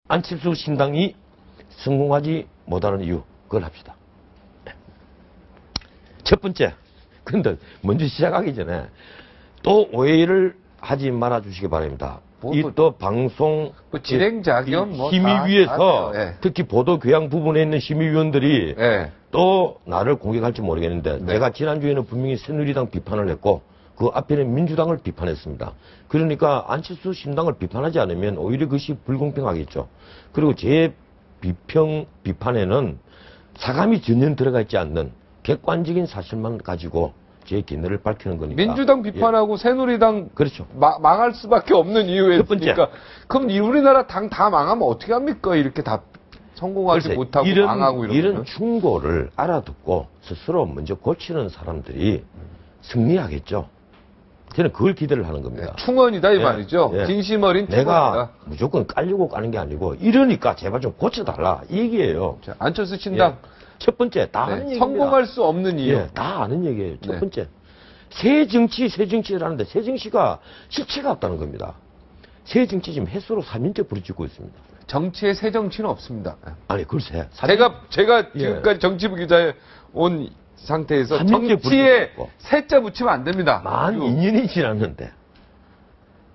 안철수 신당이 성공하지 못하는 이유, 그걸 합시다. 첫 번째, 근데 먼저 시작하기 전에 또 오해를 하지 말아 주시기 바랍니다. 이 또 방송 뭐 진행자 겸 뭐 심의위에서 예. 특히 보도 교양 부분에 있는 심의위원들이 예. 또 나를 공격할지 모르겠는데 네. 제가 지난주에는 분명히 새누리당 비판을 했고 그 앞에는 민주당을 비판했습니다. 그러니까 안철수 신당을 비판하지 않으면 오히려 그것이 불공평하겠죠. 그리고 제 비판에는 사감이 전혀 들어가 있지 않는 객관적인 사실만 가지고 제 견해를 밝히는 거니까. 민주당 비판하고 새누리당 그렇죠. 망할 수밖에 없는 이유에 첫 번째. 그러니까 그럼 이 우리나라 당 다 망하면 어떻게 합니까? 이렇게 다 성공하지 글쎄, 못하고 망하고 이러면. 이런 충고를 알아듣고 스스로 먼저 고치는 사람들이 승리하겠죠. 저는 그걸 기대를 하는 겁니다. 충언이다 이 예, 말이죠. 예. 진심 어린 내가 충언이다. 무조건 깔려고 까는 게 아니고 이러니까 제발 좀 고쳐달라 이 얘기예요. 자, 안철수 신당 예. 첫 번째 다 네, 아는 얘기입니다. 성공할 수 없는 이유. 예, 다 아는 얘기예요. 첫 네. 번째, 새 정치를 하는데 새 정치가 실체가 없다는 겁니다. 새 정치 지금 햇수로 3년째 부르짖고 있습니다. 정치에 새 정치는 없습니다. 아니 글쎄, 제가 예. 지금까지 정치부 기자에 온 상태에서 3년째 정치에 부르짖고 새자 붙이면 안 됩니다. 만 2년이 지났는데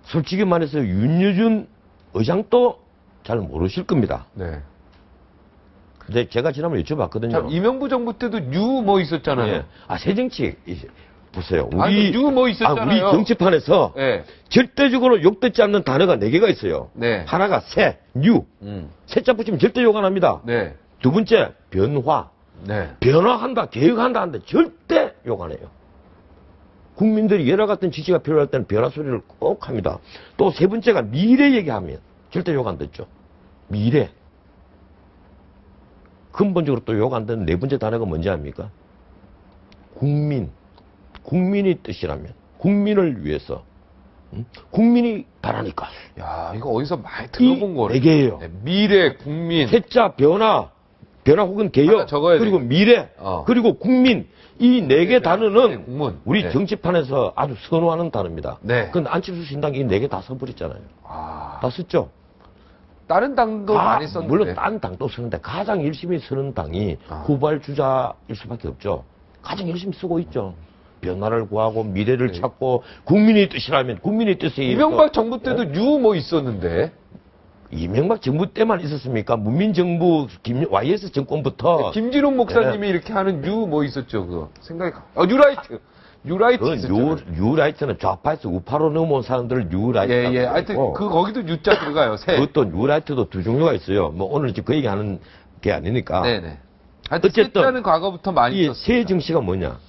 솔직히 말해서 윤여준 의장도 잘 모르실 겁니다. 네. 근데 제가 지난번에 여쭤봤거든요. 참 이명부 정부 때도 유 뭐 있었잖아요. 예. 새 정치 보세요. 아니, 유 뭐 있었잖아요. 우리 정치판에서 네. 절대적으로 욕되지 않는 단어가 4개가 있어요. 네. 하나가 새, 뉴. 새자 붙이면 절대 욕 안 합니다. 네. 두 번째, 변화. 네. 변화한다, 개혁한다 하는데 절대 욕 안 해요. 국민들이 여러 같은 지시가 필요할 때는 변화 소리를 꼭 합니다. 또 세 번째가 미래 얘기하면 절대 욕 안 듣죠. 미래. 근본적으로 또 욕 안 듣는 네 번째 단어가 뭔지 압니까? 국민. 국민의 뜻이라면, 국민을 위해서, 국민이 바라니까. 야, 이거 어디서 많이 들어본 거래. 네 개예요. 네, 미래, 국민. 셋자 변화 혹은 개혁, 하나 적어야 그리고 돼. 미래, 어. 그리고 국민. 이 네 개 단어는 국문. 우리 네. 정치판에서 아주 선호하는 단어입니다. 네. 근데 안철수 신당이 이 네 개 다 써버렸잖아요. 아, 다 썼죠? 다른 당도 많이 썼는데. 물론 딴 당도 쓰는데 가장 열심히 쓰는 당이 후발주자일 수밖에 없죠. 가장 열심히 쓰고 있죠. 변화를 구하고 미래를 네. 찾고 국민의 뜻이라면 국민의 뜻에 이명박 정부 때도 유 뭐 있었는데. 이명박 정부 때만 있었습니까? 문민정부 YS 정권부터 김진웅 목사님이 이렇게 하는 유 뭐 있었죠, 그거. 생각이, 뉴라이트. 뉴라이트. 있었잖아요. 뉴라이트는 좌파에서 우파로 넘어온 사람들을 뉴라이트. 예, 예. 하여튼, 거기도 유자 들어가요, 새. 그것도 뉴라이트도 두 종류가 있어요. 뭐 오늘 지금 그 얘기 하는 게 아니니까. 네네. 하여튼, 어쨌든 새자는 과거부터 많이 이 썼습니다. 새 정치가 뭐냐?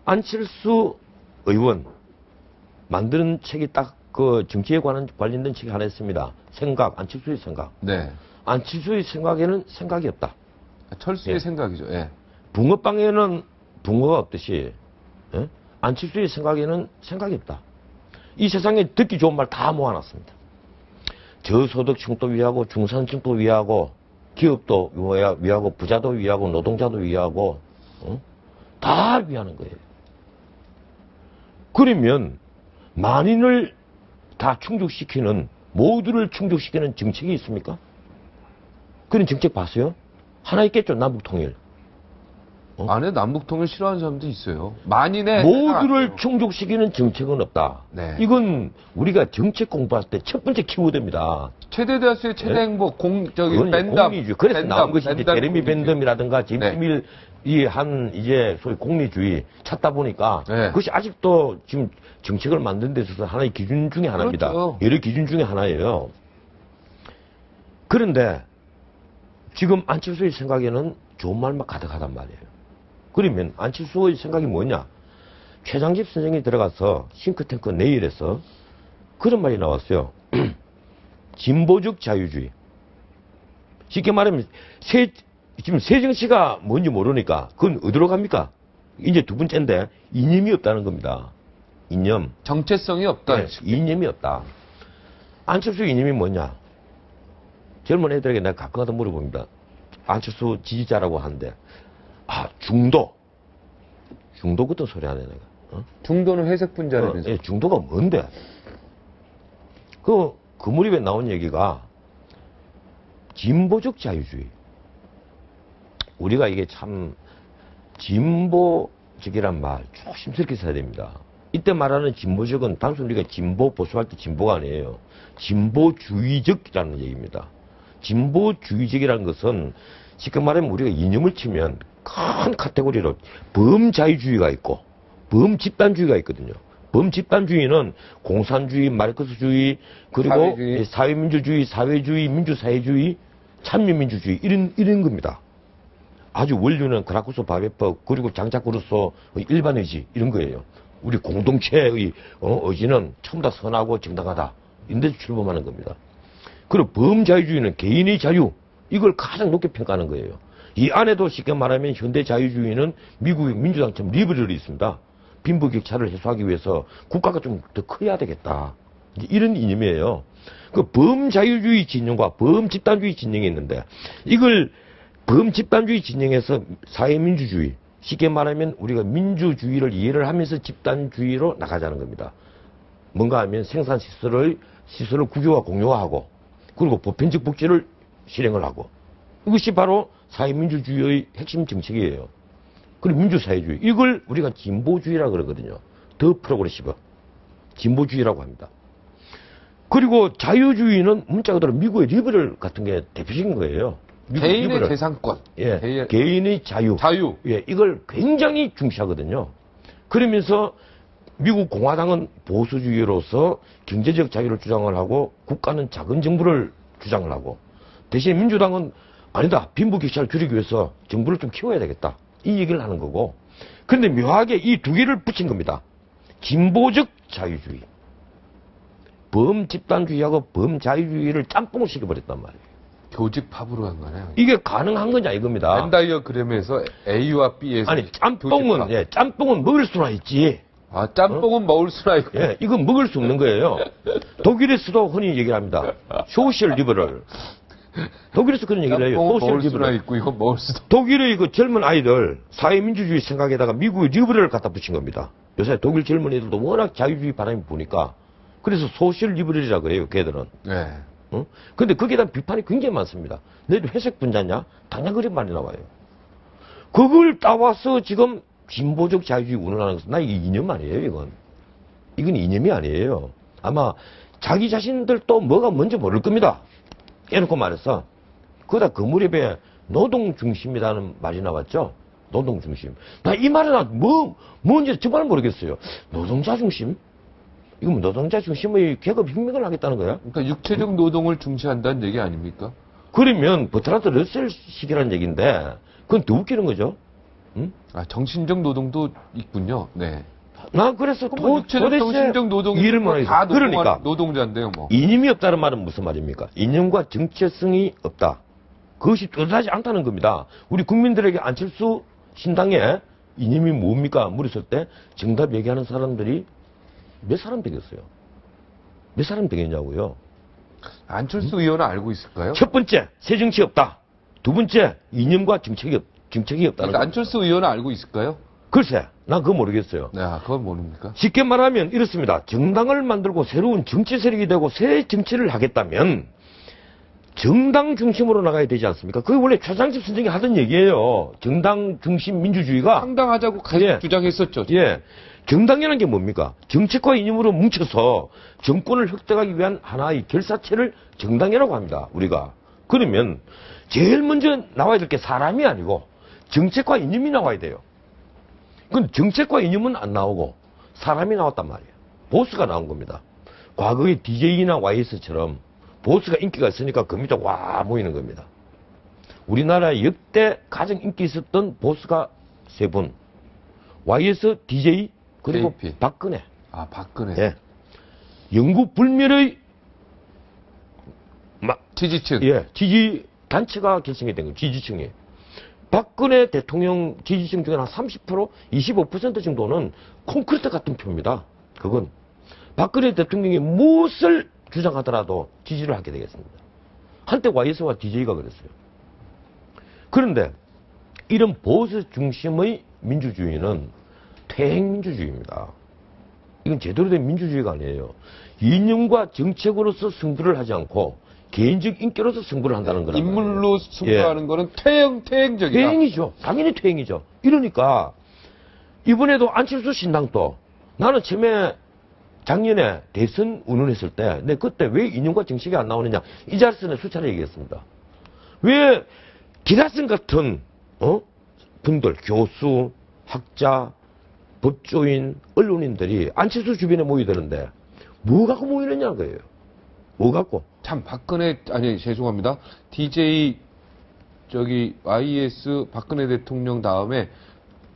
안철수 의원 만드는 책이 딱 그 정치에 관련된 책이 하나 있습니다. 생각, 안철수의 생각. 네. 안철수의 생각에는 생각이 없다. 철수의 예. 생각이죠, 예. 붕어빵에는 붕어가 없듯이 예? 안철수의 생각에는 생각이 없다. 이 세상에 듣기 좋은 말 다 모아놨습니다. 저소득층도 위하고 중산층도 위하고 기업도 위하고 부자도 위하고 노동자도 위하고 다 위하는 거예요. 그러면 만인을 다 충족시키는 모두를 충족시키는 정책이 있습니까? 그런 정책 봤어요? 하나 있겠죠. 남북통일. 안에 남북통일 싫어하는 사람도 있어요. 만인의 모두를 충족시키는 정책은 없다. 네. 이건 우리가 정책 공부할 때 첫 번째 키워드입니다. 최대 다수의 최대 네? 행복 저기 그건 밴담. 공리주의. 그래서 밴담, 나온 것이 이제 밴담 제레미 공리주의. 밴덤이라든가 네. 제임스 밀이 한 이제 소위 공리주의 찾다 보니까 네. 그것이 아직도 지금 정책을 만드는 데 있어서 하나의 기준 중에 하나입니다. 그렇죠. 여러 기준 중에 하나예요. 그런데 지금 안철수의 생각에는 좋은 말만 가득하단 말이에요. 그러면 안철수의 생각이 뭐냐? 최장집 선생이 들어가서 싱크탱크 내일에서 그런 말이 나왔어요. 진보적 자유주의. 쉽게 말하면 지금 새정치가 뭔지 모르니까 그건 어디로 갑니까? 이제 두 번째인데 이념이 없다는 겁니다. 이념. 정체성이 없다. 네, 이념이 없다. 안철수 이념이 뭐냐? 젊은 애들에게 내가 가끔 가다 물어봅니다. 안철수 지지자라고 하는데 중도. 중도 같은 소리 하네 내가. 중도는 회색 분자라면서. 예, 중도가 뭔데? 그 무렵에 나온 얘기가 진보적 자유주의. 우리가 이게 참 진보적이란 말 조심스럽게 써야 됩니다. 이때 말하는 진보적은 단순히 우리가 진보 보수할 때 진보가 아니에요. 진보주의적이라는 얘기입니다. 진보주의적이라는 것은 지금 말하면 우리가 이념을 치면 큰 카테고리로 범자유주의가 있고 범집단주의가 있거든요. 범집단주의는 공산주의, 마르크스주의, 그리고 사회주의. 사회민주주의, 사회주의, 민주사회주의, 참여민주주의 이런 겁니다. 아주 원류는 그라쿠스 바베퍼 그리고 장자크 루소의 일반 의지 이런 거예요. 우리 공동체의 의지는 전부 다 선하고 정당하다. 이런 데서 출범하는 겁니다. 그리고 범자유주의는 개인의 자유 이걸 가장 높게 평가하는 거예요. 이 안에도 쉽게 말하면 현대자유주의는 미국의 민주당처럼 리버럴이 있습니다. 빈부격차를 해소하기 위해서 국가가 좀 더 커야 되겠다. 이런 이념이에요. 그 범자유주의 진영과 범집단주의 진영이 있는데 이걸 범집단주의 진영에서 사회민주주의 쉽게 말하면 우리가 민주주의를 이해를 하면서 집단주의로 나가자는 겁니다. 뭔가 하면 생산시설을 국유화 공유화하고 그리고 보편적 복지를 실행을 하고 이것이 바로 사회민주주의의 핵심 정책이에요. 그리고 민주사회주의 이걸 우리가 진보주의라고 그러거든요. 더 프로그레시브 진보주의라고 합니다. 그리고 자유주의는 문자 그대로 미국의 리버럴 같은 게 대표적인 거예요. 개인의 리버럴. 재산권. 예, 개인의 자유. 예, 이걸 굉장히 중시하거든요. 그러면서 미국 공화당은 보수주의로서 경제적 자유를 주장을 하고 국가는 작은 정부를 주장을 하고 대신 민주당은 아니다. 빈부격차를 줄이기 위해서 정부를 좀 키워야 되겠다. 이 얘기를 하는 거고. 그런데 묘하게 이 두 개를 붙인 겁니다. 진보적 자유주의. 범집단주의하고 범자유주의를 짬뽕을 시켜버렸단 말이에요. 교집합으로 한 거네요. 이게 가능한 거냐 이겁니다. 벤 다이어그램에서 A와 B에서 아니 짬뽕은 짬뽕은 먹을 수나 있지. 아 짬뽕은 먹을 수나 있고. 예, 이건 먹을 수 없는 거예요. 독일에서도 흔히 얘기를 합니다. 소셜 리버럴. 독일에서 그런 얘기를 해요. 짬뽕은 소셜 먹을 수나 리버럴. 있고 이건 먹을 수도. 독일의 그 젊은 아이들 사회민주주의 생각에다가 미국의 리버럴을 갖다 붙인 겁니다. 요새 독일 젊은이들도 워낙 자유주의 바람이 부니까 그래서 소셜 리버럴이라고 해요. 걔들은. 네. 근데 거기에 대한 비판이 굉장히 많습니다. 너희들 회색 분자냐? 당장 그런 말이 나와요. 그걸 따와서 지금 진보적 자유주의 운운하는 것은 나 이게 이념 아니에요, 이건. 이건 이념이 아니에요. 아마 자기 자신들도 뭐가 뭔지 모를 겁니다. 깨놓고 말해서. 그러다 그 무렵에 노동 중심이라는 말이 나왔죠? 노동 중심. 나 이 말은 뭔지 정말 모르겠어요. 노동자 중심? 이거 뭐 노동자 중심의 계급 혁명을 하겠다는 거야? 그러니까 육체적 노동을 중시한다는 얘기 아닙니까? 그러면 버트란드 러셀식이라는 얘기인데 그건 더 웃기는 거죠. 응? 아 정신적 노동도 있군요. 네. 나 그래서 육체적 정신적 노동이 이해를 못하겠어. 다 그러니까 노동자인데요, 뭐. 이념이 없다는 말은 무슨 말입니까? 이념과 정체성이 없다. 그것이 뚜렷하지 않다는 겁니다. 우리 국민들에게 안철수 신당에 이념이 뭡니까? 물었을 때 정답 얘기하는 사람들이 몇 사람 되겠어요? 몇 사람 되겠냐고요? 안철수 의원은 알고 있을까요? 첫 번째, 새 정치 없다. 두 번째, 이념과 정책이 없다는 그러니까 안철수 의원은 알고 있을까요? 글쎄, 난 그거 모르겠어요. 네, 그건 모릅니까? 쉽게 말하면 이렇습니다. 정당을 만들고 새로운 정치 세력이 되고 새 정치를 하겠다면 정당 중심으로 나가야 되지 않습니까? 그게 원래 최장집 선생이 하던 얘기예요. 정당 중심 민주주의가. 상당하자고 계속 예. 주장했었죠. 예. 정당이라는 게 뭡니까? 정책과 이념으로 뭉쳐서 정권을 획득하기 위한 하나의 결사체를 정당이라고 합니다. 우리가. 그러면 제일 먼저 나와야 될 게 사람이 아니고 정책과 이념이 나와야 돼요. 근데 정책과 이념은 안 나오고 사람이 나왔단 말이에요. 보스가 나온 겁니다. 과거의 DJ나 YS처럼 보스가 인기가 있으니까 그 밑에 와 모이는 겁니다. 우리나라 역대 가장 인기 있었던 보스가 세 분. YS, DJ, 그리고 KP. 박근혜. 아, 박근혜. 예. 영구 불멸의 지지층. 예, 지지 단체가 결성이 된 거예요. 지지층이. 박근혜 대통령 지지층 중에 한 30%, 25% 정도는 콘크리트 같은 표입니다. 그건 박근혜 대통령이 무엇을 주장하더라도 지지를 하게 되겠습니다. 한때 YS와 DJ가 그랬어요. 그런데 이런 보수 중심의 민주주의는 퇴행민주주의입니다. 이건 제대로 된 민주주의가 아니에요. 이념과 정책으로서 승부를 하지 않고 개인적 인기로서 승부를 한다는 거란 말이에요. 인물로 승부하는 거는 퇴행적이다. 퇴행이죠. 당연히 퇴행이죠. 이러니까 이번에도 안철수 신당도 나는 처음에 작년에 대선 운운했을 때, 내 그때 왜 이념과 정책이 안 나오느냐 이 자리에서 내가 수차례 얘기했습니다. 왜 기라슨 같은 분들, 교수, 학자, 법조인, 언론인들이 안철수 주변에 모이더는데 뭐 갖고 모이느냐는 거예요. 뭐 갖고? 참 박근혜 아니 죄송합니다. DJ YS 박근혜 대통령 다음에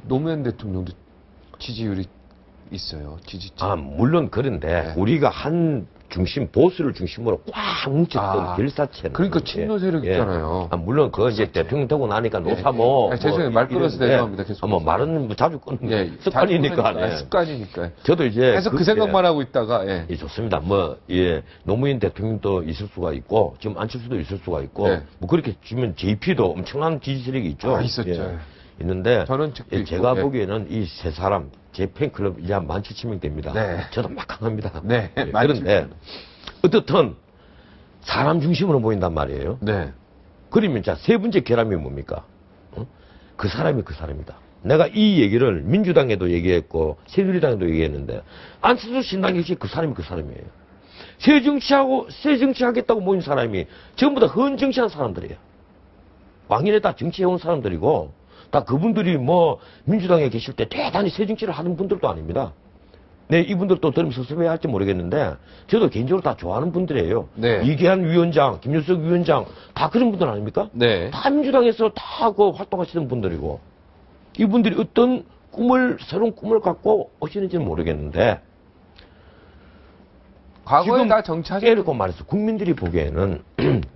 노무현 대통령도 지지율이 있어요. 지지층. 물론 그런데 우리가 한 중심 보수를 중심으로 꽉 뭉쳤던 결사체는 그러니까 친노 세력 있잖아요. 물론 그거 이제 대통령 되고 나니까 노사모 죄송해요. 말 끊어서 죄송합니다. 계속. 말은 뭐 자주 끊는 습관이니까. 습관이니까. 저도 이제 계속 그 생각만 하고 있다가 좋습니다. 노무현 대통령도 있을 수가 있고 지금 안철수도 있을 수가 있고 뭐 그렇게 지금 JP도 엄청난 지지 세력이 있죠. 있었죠. 있는데 저는 제가 보기에는 이 세 사람 제 팬클럽 이제 한 17,000명 됩니다. 저도 막강합니다. 그런데 어떻든 사람 중심으로 보인단 말이에요. 그러면 자 세 번째 결함이 뭡니까? 그 사람이 그 사람이다. 내가 이 얘기를 민주당에도 얘기했고 새누리당에도 얘기했는데 안철수 신당 역시 그 사람이 그 사람이에요. 새 정치하겠다고 모인 사람이 전부 다 헌정치한 사람들이에요. 왕년에 다 정치해온 사람들이고 다 그분들이 민주당에 계실 때 대단히 새 정치를 하는 분들도 아닙니다. 이분들도 들으면 섭섭해 할지 모르겠는데 저도 개인적으로 다 좋아하는 분들이에요. 이계한 위원장, 김윤석 위원장 다 그런 분들 아닙니까? 다 민주당에서 다 활동하시는 분들이고 이분들이 어떤 새로운 꿈을 갖고 오시는지는 모르겠는데 과거에 지금 다 정치하셨 깨놓고 말해서 국민들이 보기에는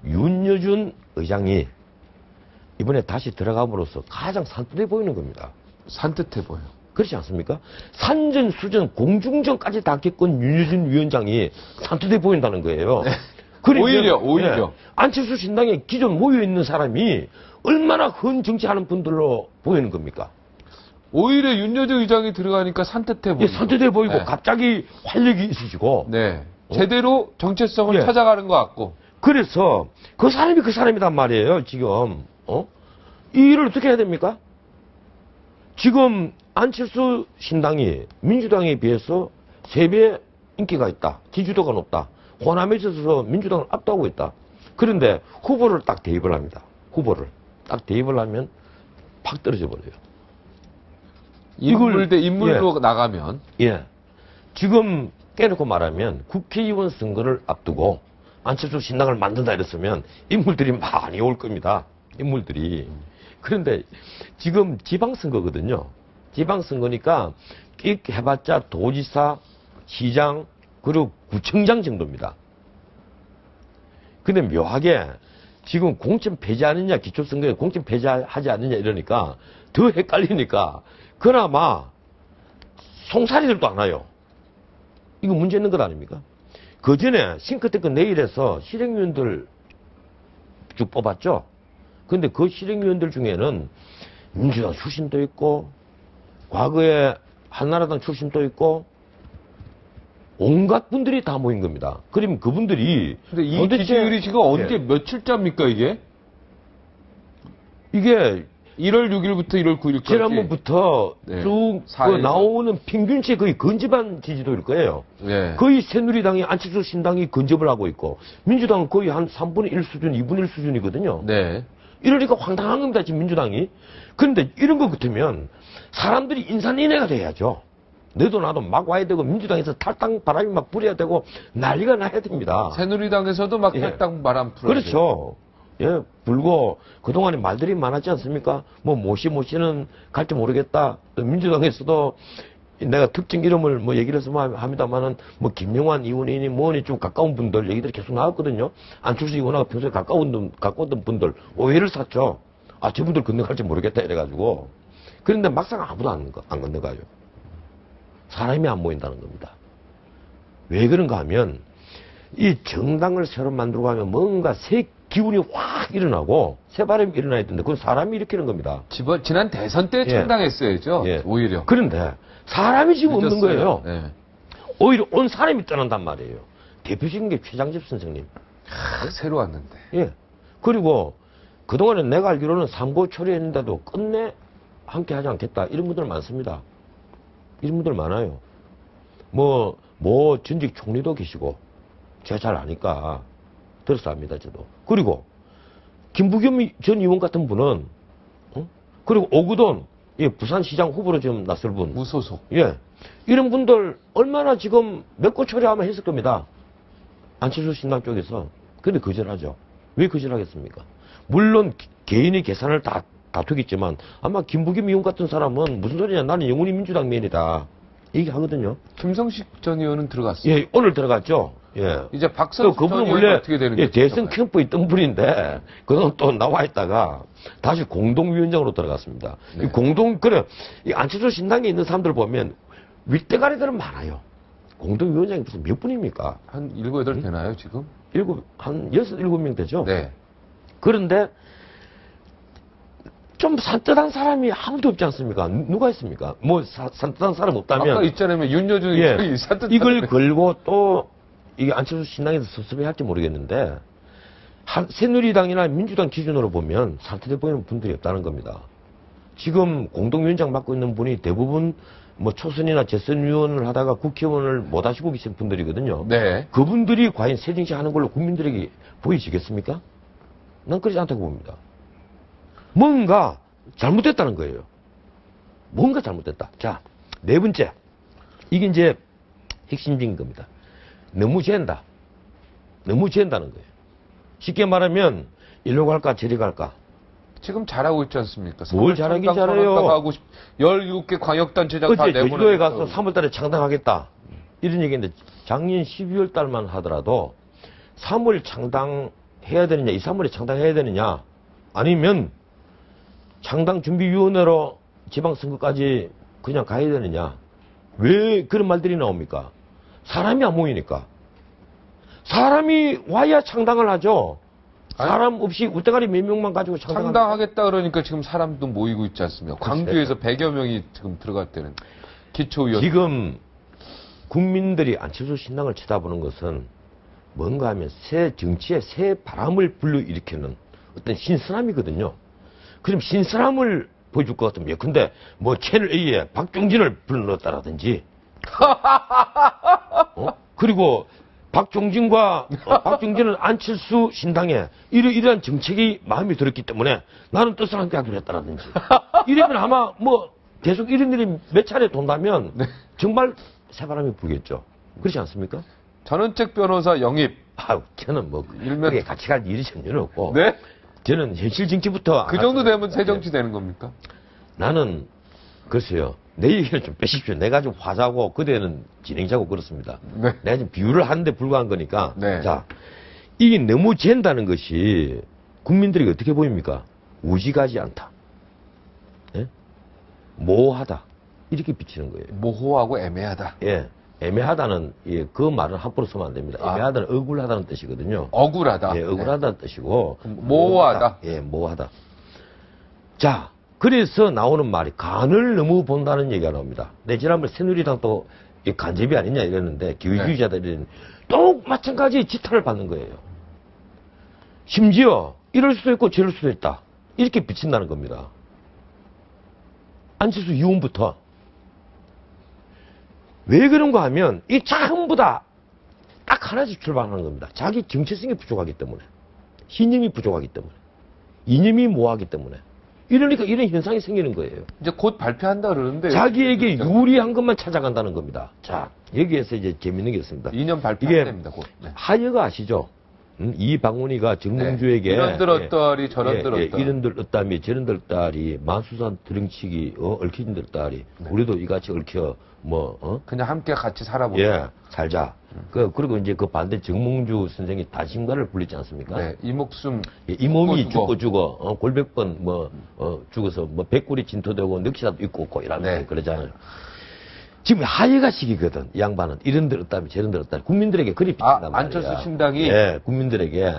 윤여준 의장이 이번에 다시 들어감으로써 가장 산뜻해 보이는 겁니다. 산뜻해 보여. 그렇지 않습니까? 산전수전, 공중전까지 다 겪은 윤여준 위원장이 산뜻해 보인다는 거예요. 오히려. 안철수 신당에 기존 모여있는 사람이 얼마나 헌정치하는 분들로 보이는 겁니까? 오히려 윤여준 의장이 들어가니까 산뜻해 보이고. 산뜻해 보이고 갑자기 활력이 있으시고. 제대로 정체성을 찾아가는 것 같고. 그래서 그 사람이 그 사람이란 말이에요, 지금. 이 일을 어떻게 해야 됩니까? 지금 안철수 신당이 민주당에 비해서 3배 인기가 있다. 지지도가 높다. 호남에 있어서 민주당을 압도하고 있다. 그런데 후보를 딱 대입을 합니다. 후보를 딱 대입을 하면 팍 떨어져 버려요. 인물로 나가면. 지금 깨놓고 말하면 국회의원 선거를 앞두고 안철수 신당을 만든다 이랬으면 인물들이 많이 올 겁니다. 인물들이. 그런데 지금 지방선거거든요. 지방선거니까 끽 해봤자 도지사, 시장, 그리고 구청장 정도입니다. 근데 묘하게 지금 공천 폐지하느냐, 기초선거에 공천 폐지하지 않느냐 이러니까 더 헷갈리니까 그나마 송사리들도 안 와요. 이거 문제 있는 것 아닙니까? 그 전에 싱크탱크 내일에서 실행위원들 쭉 뽑았죠? 근데 그 실행위원들 중에는 민주당 출신도 있고, 과거에 한나라당 출신도 있고, 온갖 분들이 다 모인 겁니다. 그러면 그분들이. 근데 이 지지율이 지금 언제 며칠째입니까, 이게? 이게 1월 6일부터 1월 9일까지. 지난번부터 쭉 나오는 평균치 거의 근접한 지지도일 거예요. 거의 새누리당이 안철수 신당이 근접을 하고 있고, 민주당은 거의 한 3분의 1 수준, 2분의 1 수준이거든요. 이러니까 황당한 겁니다, 지금 민주당이. 그런데 이런 것 같으면 사람들이 인산인해가 돼야죠. 너도 나도 막 와야 되고 민주당에서 탈당 바람이 막 불어야 되고 난리가 나야 됩니다. 새누리당에서도 막 탈당 바람 불어야 그렇죠. 불고 그동안에 말들이 많았지 않습니까? 모씨는 갈지 모르겠다. 또 민주당에서도 내가 특정 이름을 얘기를 해서 합니다만은 김영환 의원이니 뭐니 좀 가까운 분들 얘기들이 계속 나왔거든요. 안철수 의원하고 평소에 가까웠던 분들 오해를 샀죠. 저분들 건너갈지 모르겠다 이래가지고. 그런데 막상 아무도 안 건너가요. 사람이 안 모인다는 겁니다. 왜 그런가 하면 이 정당을 새로 만들고 하면 뭔가 새 기운이 확 일어나고 새바람이 일어나야 되는데 그건 사람이 일으키는 겁니다. 지난 대선 때 창당했어야죠. 오히려. 그런데 사람이 지금 없는 거예요. 오히려 온 사람이 떠난단 말이에요. 대표적인 게 최장집 선생님. 새로 왔는데. 예. 그리고 그동안에 내가 알기로는 삼고 처리했는데도 끝내 함께 하지 않겠다. 이런 분들 많습니다. 이런 분들 많아요. 뭐 전직 총리도 계시고, 제가 잘 아니까 들어서 압니다, 저도. 그리고, 김부겸 전 의원 같은 분은, 그리고 오구돈, 예, 부산시장 후보로 지금 나설 분. 무소속. 예. 이런 분들 얼마나 지금 맺고 처리하면 했을 겁니다. 안철수 신당 쪽에서. 근데 거절하죠. 왜 거절하겠습니까? 물론 개인의 계산을 다투겠지만 아마 김부겸 의원 같은 사람은 무슨 소리냐, 나는 영원히 민주당면이다 얘기하거든요. 김성식 전 의원은 들어갔어요. 예, 오늘 들어갔죠. 예. 이제 박선수 전 그분은 의원은 원래 어떻게 되는 예, 거죠? 대선 캠프에 있던 분인데 그동안 또 나와 있다가 다시 공동위원장으로 들어갔습니다. 네. 이 안철수 신당에 있는 사람들 보면 윗대가리들은 많아요. 공동위원장이 무슨 몇 분입니까? 한 7, 8 되나요, 지금? 한 6, 7명 되죠? 네. 그런데 좀 산뜻한 사람이 아무도 없지 않습니까? 누가 있습니까? 뭐 산뜻한 사람 없다면 아까 있잖아요. 윤여준 예, 의원이 산뜻한 이걸 걸고 또 이게 안철수 신당에서 섭섭해할지 모르겠는데 새누리당이나 민주당 기준으로 보면 산뜻해 보이는 분들이 없다는 겁니다. 지금 공동위원장 맡고 있는 분이 대부분 뭐 초선이나 재선 의원을 하다가 국회의원을 못 하시고 계신 분들이거든요. 네. 그분들이 과연 새 정치 하는 걸로 국민들에게 보이시겠습니까? 난 그렇지 않다고 봅니다. 뭔가 잘못됐다는 거예요. 뭔가 잘못됐다. 자, 네 번째. 이게 이제 핵심적인 겁니다. 너무 잰다. 너무 잰다는 거예요. 쉽게 말하면 일로 갈까 저리 갈까. 지금 잘하고 있지 않습니까? 뭘 잘하긴 잘해요. 하고 17개 광역단체장 다 어제 내보내고. 제주도에 가서 3월달에 창당하겠다. 이런 얘기인데 작년 12월 달만 하더라도 3월 창당해야 되느냐, 2, 3월에 창당해야 되느냐, 아니면 창당준비위원회로 지방선거까지 그냥 가야 되느냐. 왜 그런 말들이 나옵니까? 사람이 안 모이니까. 사람이 와야 창당을 하죠. 사람 없이 우대가리 몇 명만 가지고 창당하겠다 그러니까 지금 사람도 모이고 있지 않습니까? 광주에서 100여 명이 지금 들어갈 때는 기초의원. 지금 국민들이 안철수 신당을 쳐다보는 것은 뭔가 하면 새 정치에 새 바람을 불러일으키는 어떤 신선함이거든요. 그럼 신선함을 보여줄 것 같으면 예컨대 뭐 채널A에 박종진을 불러넣었다라든지 그리고 박종진은 안철수 신당에 이러한 정책이 마음에 들었기 때문에 나는 뜻을 함께 하기로 했다라든지 이러면 아마 뭐 계속 이런 일이 몇 차례 돈다면 네. 정말 새바람이 불겠죠. 그렇지 않습니까? 전원책 변호사 영입. 저는 뭐 일면 그게 같이 갈 일이 전혀 없고 네? 저는 현실 정치부터 그 정도 되면 새 정치 되는 겁니까? 나는 글쎄요. 내 얘기를 좀 빼십시오. 내가 좀 화자고 그대는 진행자고 그렇습니다. 네. 내가 지금 비유를 하는데 불과한 거니까. 네. 자, 이게 너무 잰다는 것이 국민들에게 어떻게 보입니까? 우직하지 않다. 예? 모호하다. 이렇게 비치는 거예요. 모호하고 애매하다. 예. 애매하다는 예, 그 말은 함부로 쓰면 안 됩니다. 애매하다는 억울하다는 뜻이거든요. 억울하다. 예, 억울하다는 뜻이고 모호하다. 예, 모호하다. 자, 그래서 나오는 말이 간을 너무 본다는 얘기가 나옵니다. 내 지난번에 새누리당 또 간접이 아니냐 이랬는데 기회주의자들은 또 마찬가지 지탄을 받는 거예요. 심지어 이럴 수도 있고 저럴 수도 있다. 이렇게 비친다는 겁니다. 안철수 의원부터. 왜 그런가 하면 이 전부 다 딱 하나씩 출발하는 겁니다. 자기 정체성이 부족하기 때문에. 신념이 부족하기 때문에. 이념이 모호하기 때문에. 이러니까 이런 현상이 생기는 거예요. 이제 곧 발표한다 그러는데. 자기에게 유리한 것만 찾아간다는 겁니다. 자, 여기에서 이제 재밌는 게 있습니다. 2년 이게 발표됩니다, 곧. 네. 하여가 아시죠? 이방훈이가 정몽주에게 이런 들었다리 저런 들었다. 이런 들었다미 저런 들었다리 마수산 드렁치기 얽힌 들었다리 우리도 이같이 얽혀 그냥 함께 같이 살아보자. 예, 살자. 그리고 이제 그 반대 정몽주 선생이 다신가를 불리지 않습니까? 네, 이 목숨. 예, 이 몸이 죽고 골백번 죽어서 백골이 진토되고 넋이라도 있고 없고 이러면서 네. 그러잖아요. 지금 하여가 시기거든. 이 양반은 이런 들었다면 저런 들었다면 국민들에게 그리 비친단 말이야. 안철수 신당이. 예, 국민들에게.